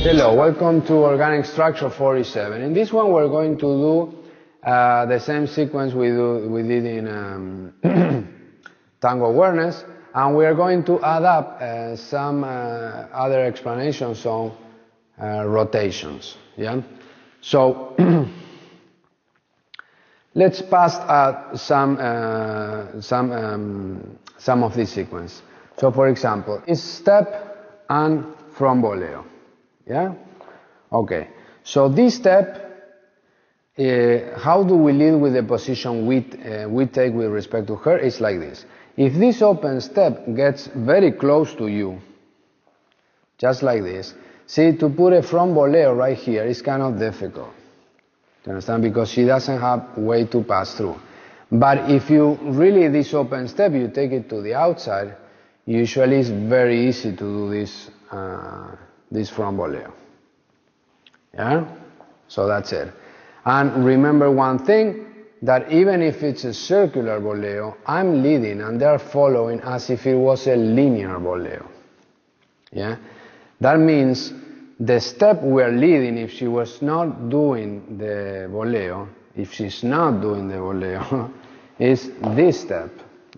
Hello, welcome to Organic Structure 47. In this one we're going to do the same sequence we did in Tango Awareness, and we are going to add up some other explanations on rotations. Yeah? So let's pass some of this sequence. So for example, is step and from voleo. Yeah? Okay. So this step, how do we lead with the position we take with respect to her? It's like this. If this open step gets very close to you, just like this, see, to put a from voleo right here is kind of difficult. Do you understand? Because she doesn't have way to pass through. But if you really, this open step, you take it to the outside, usually it's very easy to do this from voleo. Yeah? So that's it. And remember one thing, that even if it's a circular voleo, I'm leading and they're following as if it was a linear voleo. Yeah? That means the step we're leading, if she was not doing the voleo, if she's not doing the voleo, is this step,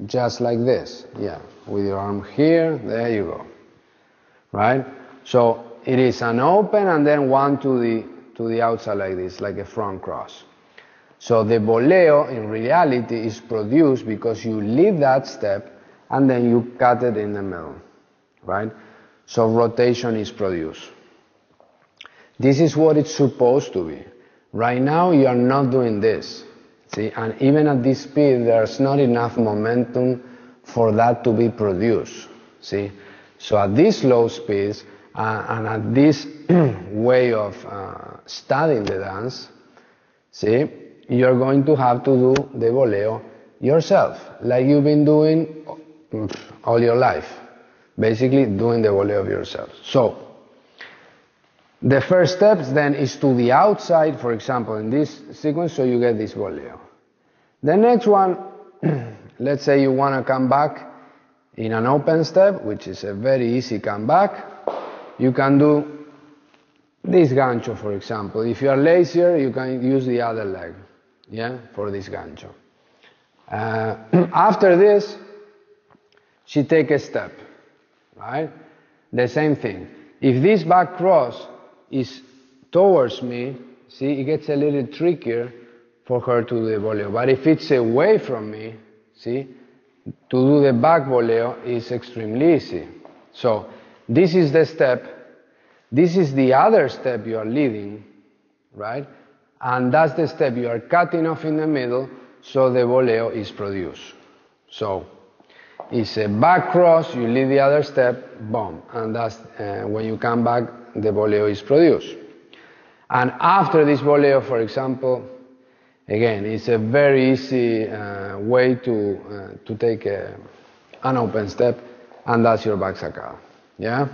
just like this. Yeah, with your arm here, there you go. Right? So it is an open and then one to the outside like this, like a front cross. So the voleo in reality is produced because you leave that step and then you cut it in the middle. Right? So rotation is produced. This is what it's supposed to be. Right now you are not doing this. See, and even at this speed there's not enough momentum for that to be produced. See? So at these low speeds and at this way of studying the dance, see, you're going to have to do the voleo yourself, like you've been doing all your life. Basically doing the voleo of yourself. So the first step then is to the outside, for example, in this sequence, so you get this voleo. The next one, let's say you want to come back in an open step, which is a very easy comeback. You can do this gancho, for example. If you are lazier, you can use the other leg, yeah, for this gancho. After this, she takes a step, right? The same thing. If this back cross is towards me, see, it gets a little trickier for her to do the voleo. But if it's away from me, see, to do the back voleo is extremely easy. So this is the step. This is the other step you are leading, right? And that's the step you are cutting off in the middle, so the voleo is produced. So it's a back cross, you lead the other step, boom, and that's when you come back, the voleo is produced. And after this voleo, for example, again, it's a very easy way to take an open step, and that's your back sacada. Yeah?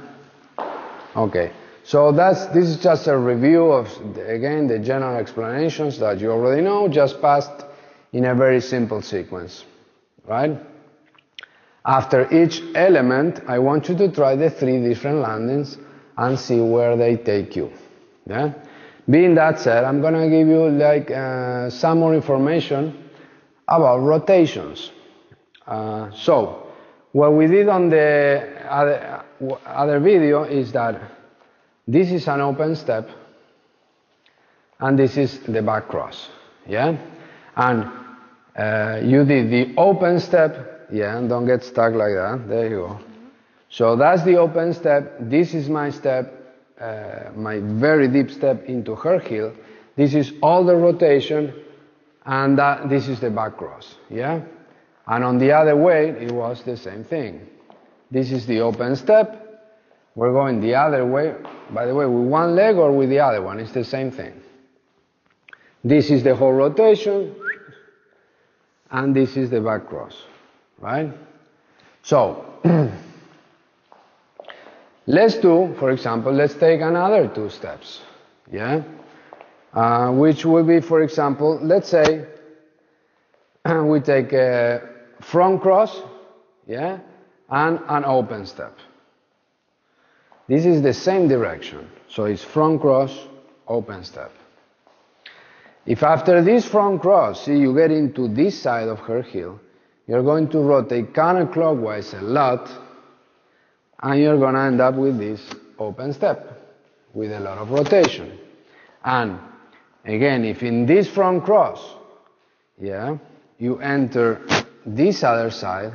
Okay. So this is just a review of, again, the general explanations that you already know, just passed in a very simple sequence. Right? After each element, I want you to try the 3 different landings and see where they take you. Yeah? Being that said, I'm going to give you like some more information about rotations. So, what we did on the other video is that this is an open step and this is the back cross. Yeah? And you did the open step, yeah, and don't get stuck like that. There you go. So that's the open step. This is my step. My very deep step into her heel. This is all the rotation, and this is the back cross, yeah? And on the other way, it was the same thing. This is the open step. We're going the other way, by the way, with one leg or with the other one, it's the same thing. This is the whole rotation, and this is the back cross, right? So, let's do, for example, let's take another 2 steps, yeah? Which will be, for example, let's say we take a front cross, yeah, and an open step. This is the same direction. So it's front cross, open step. If after this front cross, see, you get into this side of her heel, you're going to rotate counterclockwise a lot, and you're going to end up with this open step, with a lot of rotation. And again, if in this front cross, yeah, you enter this other side,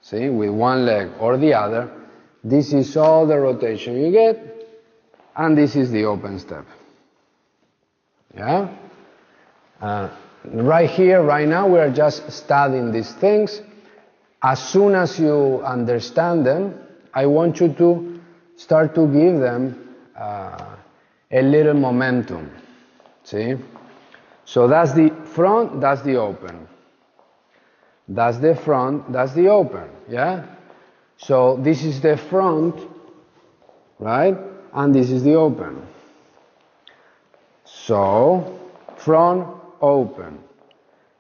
see, with one leg or the other, this is all the rotation you get, and this is the open step. Yeah? Right here, right now, we are just studying these things. As soon as you understand them, I want you to start to give them a little momentum. See? So that's the front, that's the open. That's the front, that's the open. Yeah? So this is the front, right? And this is the open. So, front, open.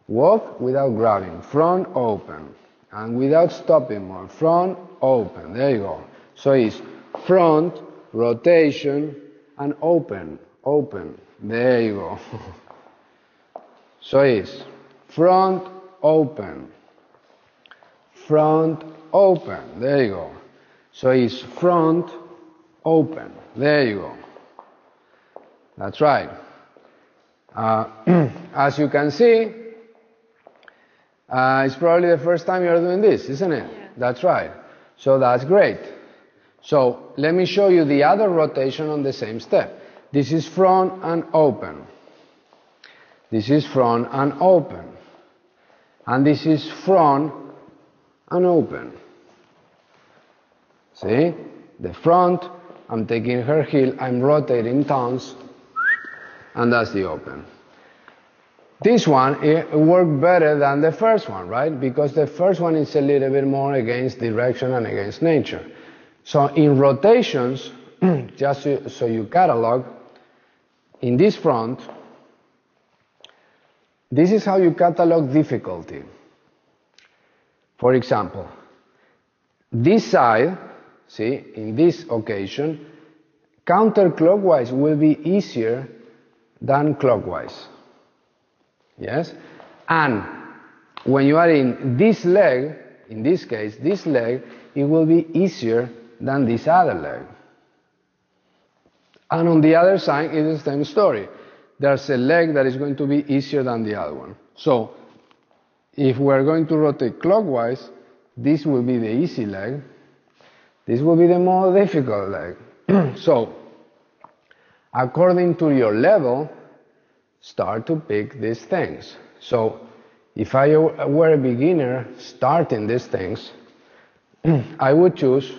Walk without grabbing. Front, open. And without stopping more. Front, open. There you go. So it's front, rotation, and open. Open. There you go. So it's front, open. Front, open. There you go. So it's front, open. There you go. That's right. As you can see, it's probably the first time you're doing this, isn't it? Yeah. That's right. So that's great. So let me show you the other rotation on the same step. This is front and open. This is front and open. And this is front and open. See? The front, I'm taking her heel, I'm rotating tons, and that's the open. This one, it worked better than the first one, right? Because the first one is a little bit more against direction and against nature. So in rotations, just so you catalog, in this front, this is how you catalog difficulty. For example, this side, see, in this occasion, counterclockwise will be easier than clockwise. Yes? And when you are in this leg, in this case, this leg, it will be easier than this other leg. And on the other side, it is the same story. There's a leg that is going to be easier than the other one. So, if we're going to rotate clockwise, this will be the easy leg. This will be the more difficult leg. So, according to your level, start to pick these things. So, if I were a beginner starting these things, I would choose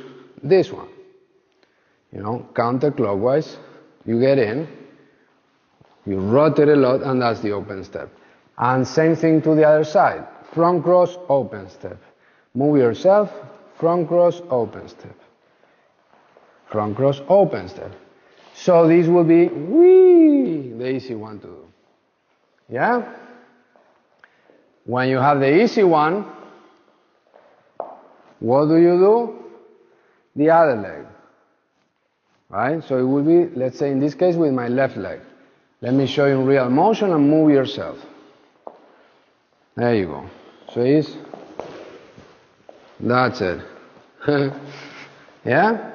this one. You know, counterclockwise, you get in, you rotate a lot, and that's the open step. And same thing to the other side. Front cross, open step. Move yourself, front cross, open step. Front cross, open step. So this will be the easy one to do. Yeah? When you have the easy one, what do? The other leg. Right? So it will be, let's say in this case, with my left leg. Let me show you in real motion and move yourself. There you go. So that's it. Yeah?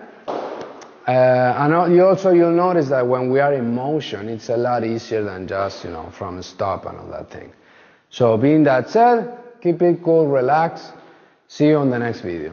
And you'll notice that when we are in motion, it's a lot easier than just, from stop and all that thing. So being that said, keep it cool, relax. See you on the next video.